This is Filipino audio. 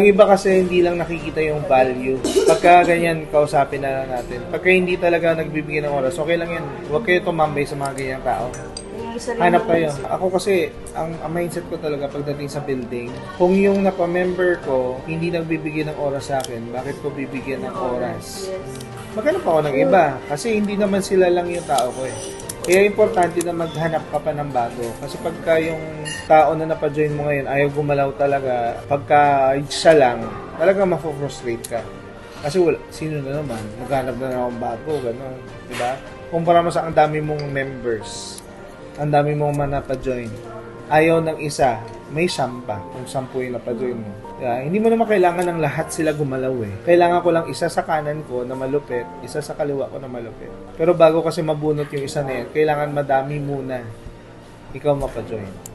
Yung iba kasi hindi lang nakikita yung value. Pagka ganyan, kausapin na lang natin. Pagka hindi talaga nagbibigay ng oras, okay lang yan. Huwag kayo tumambay sa mga ganyang tao. Hanap kayo. Ako kasi, ang mindset ko talaga pagdating sa building, kung yung napa-member ko, hindi nagbibigay ng oras sa akin, bakit ko bibigyan ng oras? Maghanap ako ng iba. Kasi hindi naman sila lang yung tao ko eh. Kaya importante na maghanap ka pa ng bago. Kasi pagka yung tao na napa-join mo ngayon, ayaw gumalaw talaga, pagka siya lang, talaga mafo-frustrate ka. Kasi wala, sino na naman? Maghanap na akong bago, gano'n. Diba? Kumpara mo sa ang dami mong members, ang dami mong manapa-join. Ayaw ng isa, may sampa kung 10 yung napa-join mo. Yeah, hindi mo naman kailangan ng lahat sila gumalaw eh. Kailangan ko lang isa sa kanan ko na malupit, isa sa kaliwa ko na malupit. Pero bago kasi mabunot yung isa na yan, kailangan madami muna ikaw mapa-join.